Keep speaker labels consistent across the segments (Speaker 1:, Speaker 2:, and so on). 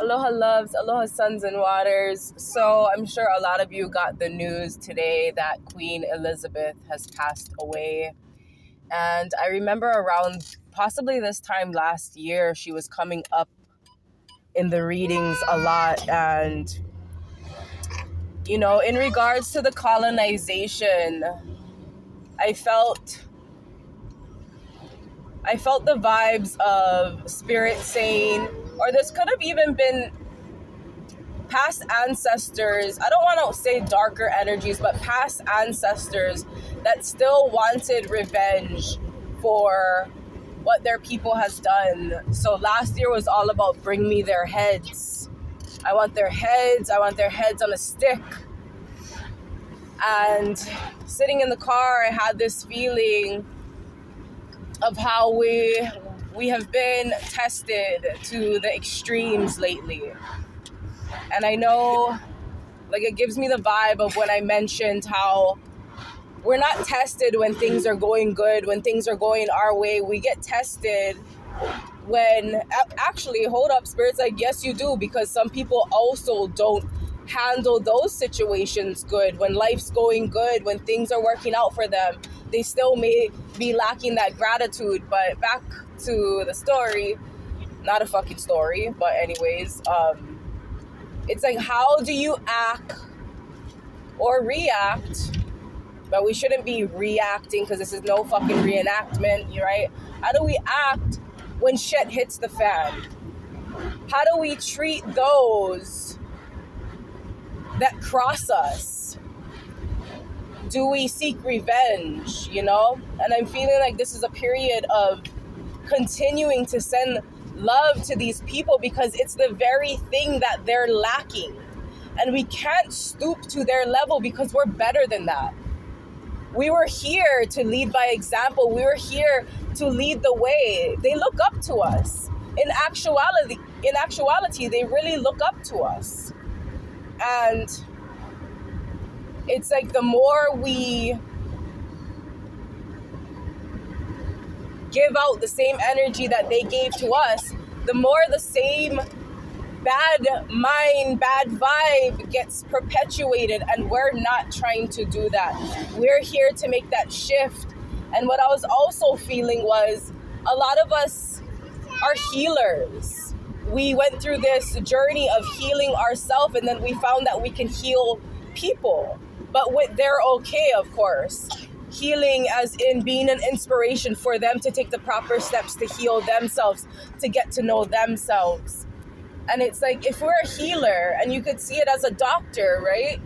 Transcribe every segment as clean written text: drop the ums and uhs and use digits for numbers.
Speaker 1: Aloha loves, aloha suns and waters. So I'm sure a lot of you got the news today that Queen Elizabeth has passed away. And I remember around possibly this time last year, she was coming up in the readings a lot. And, you know, in regards to the colonization, I felt the vibes of spirit saying, or this could have even been past ancestors. I don't want to say darker energies, but past ancestors that still wanted revenge for what their people has done. So last year was all about bring me their heads. I want their heads. I want their heads on a stick. And sitting in the car, I had this feeling of how we have been tested to the extremes lately. And I know, like, it gives me the vibe of when I mentioned how we're not tested when things are going good, when things are going our way. We get tested when, actually, hold up, Spirit's like, yes, you do, because some people also don't handle those situations good. When life's going good, when things are working out for them, they still may be lacking that gratitude. But back to the story, not a fucking story, but anyways, it's like, how do you act or react? But we shouldn't be reacting because this is no fucking reenactment, right? How do we act when shit hits the fan? How do we treat those that cross us? Do we seek revenge, you know? And I'm feeling like this is a period of continuing to send love to these people because it's the very thing that they're lacking. And we can't stoop to their level because we're better than that. We were here to lead by example. We were here to lead the way. They look up to us. In actuality, they really look up to us. And it's like the more we give out the same energy that they gave to us, the more the same bad mind, bad vibe gets perpetuated, and we're not trying to do that. We're here to make that shift. And what I was also feeling was a lot of us are healers. We went through this journey of healing ourselves, and then we found that we can heal people. But they're okay, of course. Healing as in being an inspiration for them to take the proper steps to heal themselves, to get to know themselves. And it's like, if we're a healer, and you could see it as a doctor, right?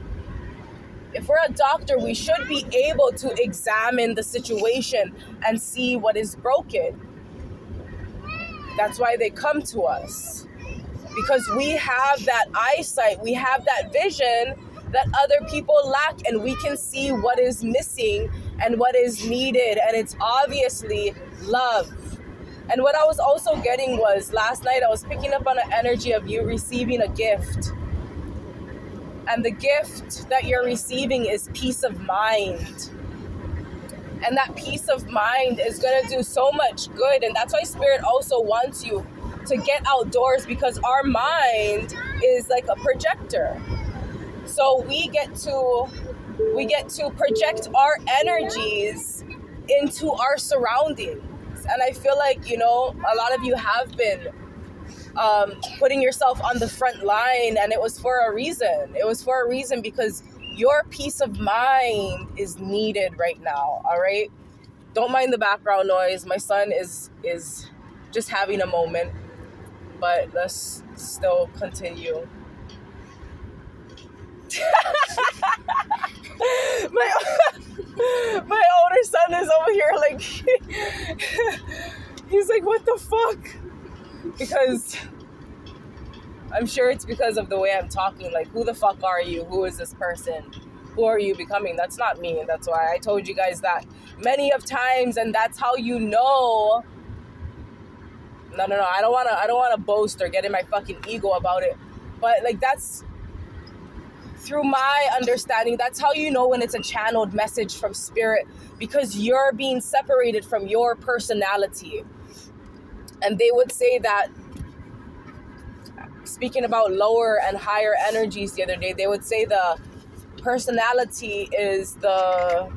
Speaker 1: If we're a doctor, we should be able to examine the situation and see what is broken. That's why they come to us. Because we have that eyesight, we have that vision that other people lack, and we can see what is missing and what is needed, and it's obviously love. And what I was also getting was, last night I was picking up on an energy of you receiving a gift. And the gift that you're receiving is peace of mind. And that peace of mind is going to do so much good. And that's why Spirit also wants you to get outdoors, because our mind is like a projector. So we get to project our energies into our surroundings. And I feel like, you know, a lot of you have been putting yourself on the front line, and it was for a reason. It was for a reason, because your peace of mind is needed right now, all right? Don't mind the background noise. My son is just having a moment, but let's still continue. My older son is over here like, he's like, what the fuck? Because I'm sure it's because of the way I'm talking. Like, who the fuck are you? Who is this person? Who are you becoming? That's not me. That's why I told you guys that many of times, and that's how you know. No. I don't wanna boast or get in my fucking ego about it. But like, that's through my understanding, that's how you know when it's a channeled message from Spirit, because you're being separated from your personality. And they would say that speaking about lower and higher energies the other day. They would say the personality is the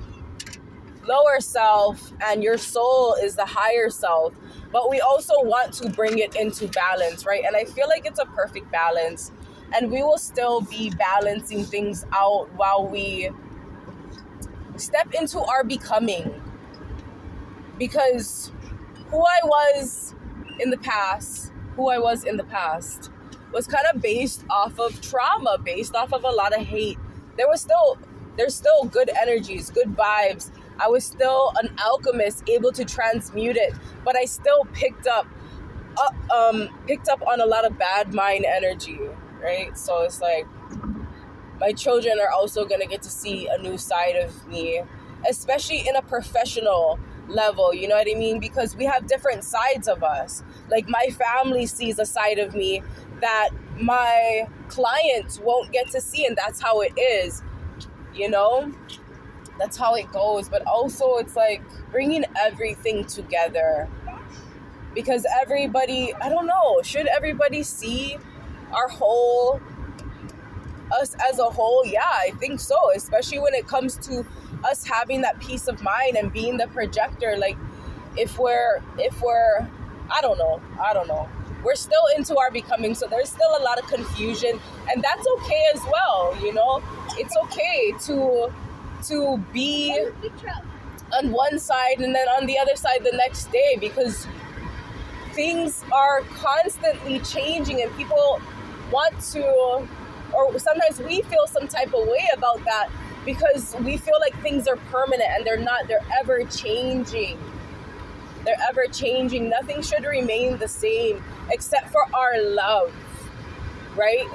Speaker 1: lower self and your soul is the higher self. But we also want to bring it into balance, right? And I feel like it's a perfect balance. And we will still be balancing things out while we step into our becoming. Because who I was in the past was kind of based off of trauma, based off of a lot of hate. There's still good energies, good vibes. I was still an alchemist, able to transmute it, but I still picked up on a lot of bad mind energy, right? So it's like my children are also gonna get to see a new side of me, especially in a professional level, you know what I mean? Because we have different sides of us. Like my family sees a side of me that my clients won't get to see, and that's how it is, you know? That's how it goes. But also it's like bringing everything together, because everybody, I don't know, should everybody see us as a whole? Yeah, I think so, especially when it comes to us having that peace of mind and being the projector. Like if we're I don't know, we're still into our becoming, so there's still a lot of confusion, and that's okay as well, you know? It's okay to be on one side and then on the other side the next day, because things are constantly changing and people want to, or sometimes we feel some type of way about that because we feel like things are permanent, and they're not. They're ever changing. Nothing should remain the same except for our love, right?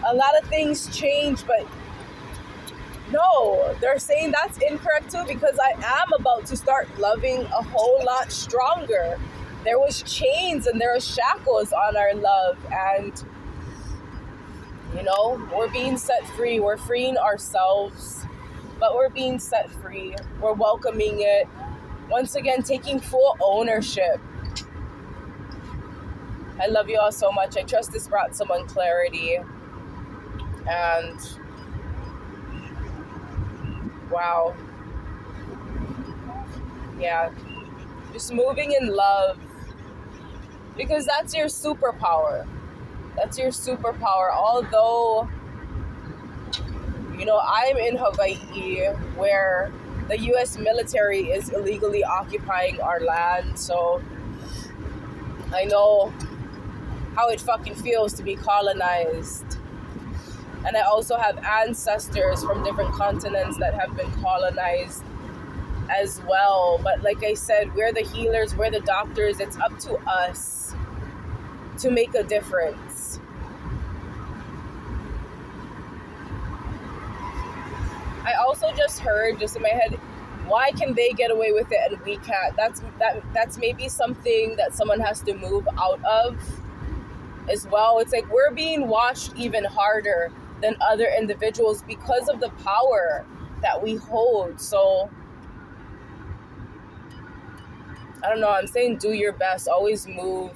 Speaker 1: A lot of things change, but no, they're saying that's incorrect too, because I am about to start loving a whole lot stronger. There was chains and there was shackles on our love, and you know, we're being set free. We're freeing ourselves, but we're being set free. We're welcoming it. Once again, taking full ownership. I love you all so much. I trust this brought someone clarity. And wow. Yeah. Just moving in love. Because that's your superpower. That's your superpower. Although, you know, I'm in Hawaii where the U.S. military is illegally occupying our land. So I know how it fucking feels to be colonized. And I also have ancestors from different continents that have been colonized as well. But like I said, we're the healers, we're the doctors. It's up to us to make a difference. I also just heard, just in my head, why can they get away with it and we can't? That's maybe something that someone has to move out of as well. It's like we're being watched even harder than other individuals because of the power that we hold. So I don't know, I'm saying do your best. Always move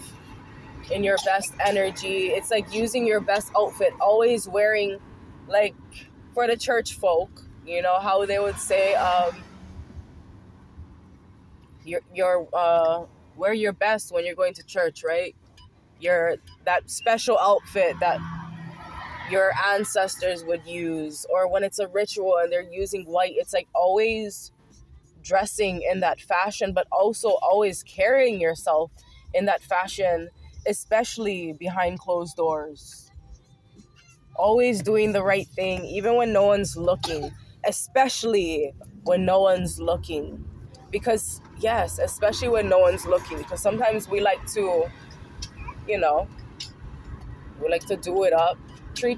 Speaker 1: in your best energy. It's like using your best outfit, always wearing, like for the church folk, you know how they would say, wear your best when you're going to church, right? That special outfit that your ancestors would use, or when it's a ritual and they're using white, it's like always dressing in that fashion, but also always carrying yourself in that fashion, especially behind closed doors. Always doing the right thing, even when no one's looking, especially when no one's looking. Because, yes, especially when no one's looking, because sometimes we like to, you know, we like to do it up. Tree.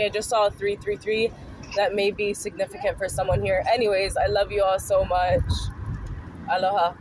Speaker 1: I just saw 333. That may be significant for someone here. Anyways, I love you all so much. Aloha.